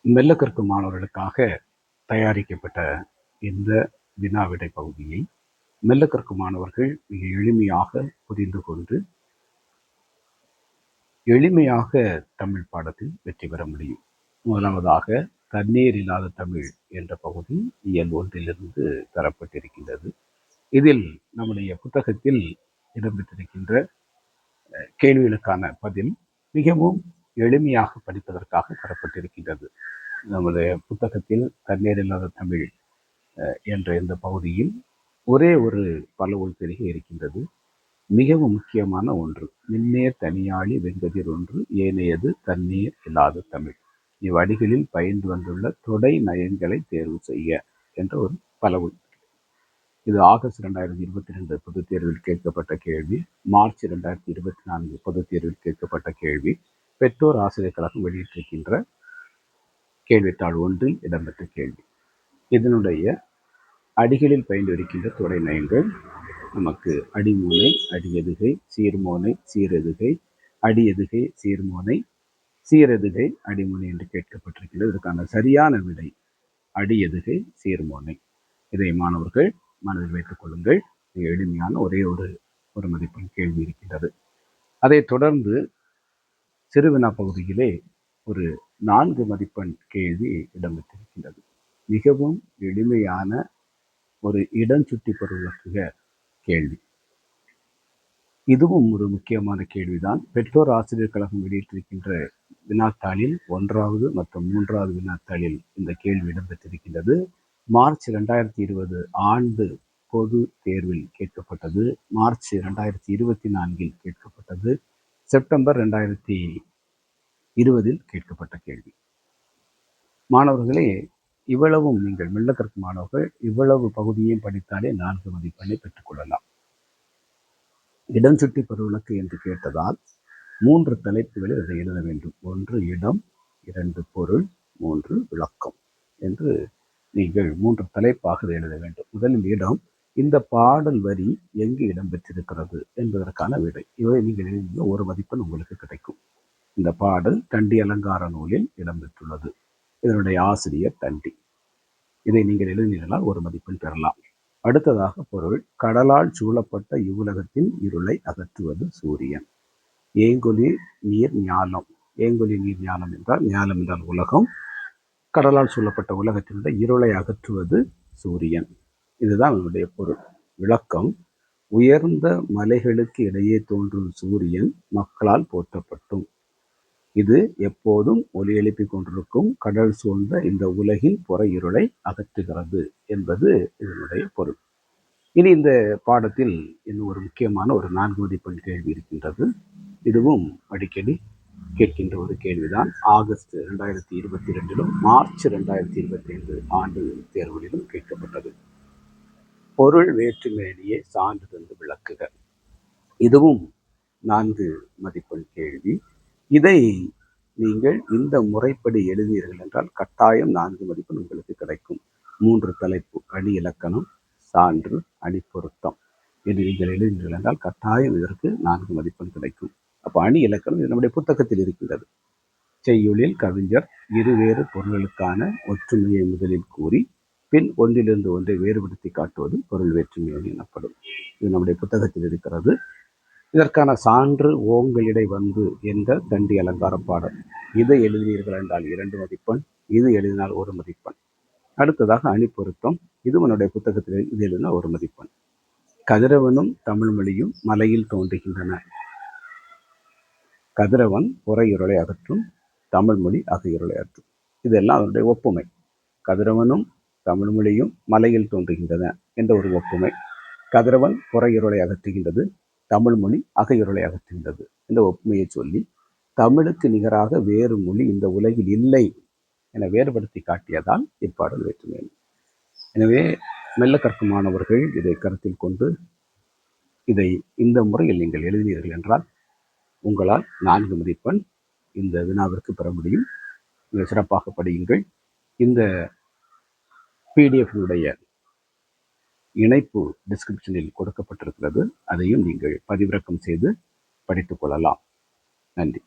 மெல்ல கற்கும் மாணவர்களுக்காக தயாரிக்கப்பட்ட இந்த வினாவிடை பகுதியை மெல்ல கற்கும் மாணவர்கள் மிக எளிமையாக புரிந்து கொண்டு எளிமையாக தமிழ் பாடத்தில் வெற்றி பெற முடியும். முதலாவதாக தண்ணீர் இல்லாத தமிழ் என்ற பகுதி இயல் 1 தரப்பட்டிருக்கின்றது. இதில் நம்முடைய புத்தகத்தில் இடம்பெற்றிருக்கின்ற கேள்விகளுக்கான பதில் மிகவும் எளிமையாக படிப்பதற்காக தரப்பட்டிருக்கின்றது. நம்முடைய புத்தகத்தில் தண்ணீர் இல்லாத தமிழ் என்ற இந்த பகுதியில் ஒரே ஒரு பலவொல் பெருகி இருக்கின்றது. மிகவும் முக்கியமான ஒன்று, மின்னேர் தனியாழி வெங்கதிர் ஒன்று ஏனையது தண்ணீர் இல்லாத தமிழ். இவ்வடிகளில் பயின்று வந்துள்ள தொடை நயன்களை தேர்வு செய்ய என்ற ஒரு பலவொல். இது ஆகஸ்ட் 2022 பொதுத் தேர்வில் கேட்கப்பட்ட கேள்வி, மார்ச் 2024 பொதுத் தேர்வில் கேட்கப்பட்ட கேள்வி, பெற்றோர் ஆசிரியர் கழகம் வெளியிட்டிருக்கின்ற கேள்வித்தாள் 1 இடம்பெற்ற கேள்வி. இதனுடைய அடிகளில் பயின்று இருக்கின்ற தொடை நயங்கள் நமக்கு அடிமோனை, அடியெதுகை, சீர்மோனை, சீரெதுகை, அடியெதுகை, சீர்மோனை, சீரெதுகை, அடிமோனை என்று கேட்கப்பட்டிருக்கிறது. இதற்கான சரியான விடை அடியெதுகை, சீர்மோனை. இதை மாணவர்கள் மனதில் வைத்துக் கொள்ளுங்கள். எளிமையான ஒரே ஒரு மதிப்பெண் கேள்வி இருக்கின்றது. அதை தொடர்ந்து சிறுவினா பகுதியிலே ஒரு 4 மதிப்பெண் கேள்வி இடம்பெற்றிருக்கின்றது. மிகவும் எளிமையான ஒரு இடஞ்சுட்டி பொருளுக்குக கேள்வி. இதுவும் ஒரு முக்கியமான கேள்விதான். பெற்றோர் ஆசிரியர் கழகம் வெளியிட்டிருக்கின்ற வினாத்தாளில் 1வது மற்றும் 3வது வினாத்தாளில் இந்த கேள்வி இடம்பெற்றிருக்கின்றது. மார்ச் 2020 ஆண்டு பொது தேர்வில் கேட்கப்பட்டது, மார்ச் 2024 கேட்கப்பட்டது, செப்டம்பர் 2020 கேட்கப்பட்ட கேள்வி. மாணவர்களே, இவ்வளவும் நீங்கள் மெல்ல கற்கும் மாணவர்கள் இவ்வளவு பகுதியையும் படித்தாலே 4 மதிப்பெண்ணை பெற்றுக்கொள்ளலாம். இடஞ்சுட்டி பெருவிளக்கு என்று கேட்டதால் 3 தலைப்புகளில் அதை எழுத வேண்டும். 1 இடம், 2 பொருள், 3 விளக்கம் என்று நீங்கள் 3 தலைப்பாக எழுத வேண்டும். முதலில் இடம், இந்த பாடல் வரி எங்கு இடம்பெற்றிருக்கிறது என்பதற்கான விடை. இவை நீங்கள் எழுதிய 1 மதிப்பெண் உங்களுக்கு கிடைக்கும். இந்த பாடல் தண்டி அலங்கார நூலில் இடம்பெற்றுள்ளது. இதனுடைய ஆசிரியர் தண்டி. இதை நீங்கள் எழுதினால் 1 மதிப்பெண் பெறலாம். அடுத்ததாக பொருள், கடலால் சூழப்பட்ட இவ்வுலகத்தின் இருளை அகற்றுவது சூரியன். ஏங்கொலி நீர் ஞாலம். ஏங்கொலி நீர் ஞாலம் என்றால், ஞாலம் என்றால் உலகம், கடலால் சூழப்பட்ட உலகத்தினுடைய இருளை அகற்றுவது சூரியன். இதுதான் அதனுடைய பொருள். விளக்கம், உயர்ந்த மலைகளுக்கு இடையே தோன்றும் சூரியன் மக்களால் போற்றப்பட்டும் இது எப்போதும் ஒளி எழுப்பிக் கொண்டிருக்கும் கடல் சூழ்ந்த இந்த உலகின் புற இருளை அகற்றுகிறது என்பது இதனுடைய பொருள். இனி இந்த பாடத்தில் இன்னும் ஒரு முக்கியமான ஒரு 4 மதிப்பெண் கேள்வி இருக்கின்றது. இதுவும் அடிக்கடி கேட்கின்ற ஒரு கேள்விதான். ஆகஸ்ட் 2022 மார்ச் 2025 ஆண்டு தேர்வுகளிலும் கேட்கப்பட்டது. பொருள் வேற்றுமையிலேயே சான்று தந்து விளக்குக. இதுவும் 4 மதிப்பெண் கேள்வி. இதை நீங்கள் இந்த முறைப்படி எழுதினீர்கள் என்றால் கட்டாயம் 4 மதிப்பெண் உங்களுக்கு கிடைக்கும். 3 தலைப்பு, அணி இலக்கணம், சான்று, அணி பொருத்தம் என்று நீங்கள் எழுதினீர்கள் என்றால் கட்டாயம் இதற்கு 4 மதிப்பெண் கிடைக்கும். அப்போ அணி இலக்கணம் இது நம்முடைய புத்தகத்தில் இருக்கின்றது. செய்யுளில் கவிஞர் இருவேறு பொருள்களுக்கான ஒற்றுமையை முதலில் கூறி பின் ஒன்றிலிருந்து ஒன்றை வேறுபடுத்தி காட்டுவது பொருள் வேற்றுமை எனப்படும். இது நம்முடைய புத்தகத்தில் இருக்கிறது. இதற்கான சான்று ஓங்களிடை வந்து என்ற தண்டி அலங்கார பாடல். இதை எழுதினீர்கள் என்றால் 2 மதிப்பெண், இது எழுதினால் 1 மதிப்பெண். அடுத்ததாக அணி பொருத்தம், இது உன்னுடைய புத்தகத்தில் இது எழுதினால் 1 மதிப்பெண். கதிரவனும் தமிழ் மொழியும் மலையில் தோன்றுகின்றன. கதிரவன் புற இருளை அகற்றும், தமிழ் மொழி அக இருளை அகற்றும். இதெல்லாம் அதனுடைய ஒப்புமை. கதிரவனும் தமிழ் மொழியும் மலையில் தோன்றுகின்றன என்ற ஒரு ஒப்புமை. கதிரவன் புற இருளை அகற்றுகின்றது, தமிழ் மொழி அக இருளை அகற்றுகின்றது என்ற ஒப்புமையை சொல்லி தமிழுக்கு நிகராக வேறு மொழி இந்த உலகில் இல்லை என வேறுபடுத்தி காட்டியதால் இப்பாடல் வேற்றுமை. எனவே மெல்ல கற்கும் மாணவர்கள் இதை கருத்தில் கொண்டு இதை இந்த முறையில் நீங்கள் எழுதினீர்கள் என்றால் உங்களால் 4 மதிப்பெண் இந்த வினாவிற்கு பெற முடியும். நீங்கள் சிறப்பாக படியுங்கள். இந்த பிடிஎஃப் இணைப்பு டிஸ்கிரிப்ஷனில் கொடுக்கப்பட்டிருக்கிறது. அதையும் நீங்கள் பதிவிறக்கம் செய்து படித்துக் கொள்ளலாம். நன்றி.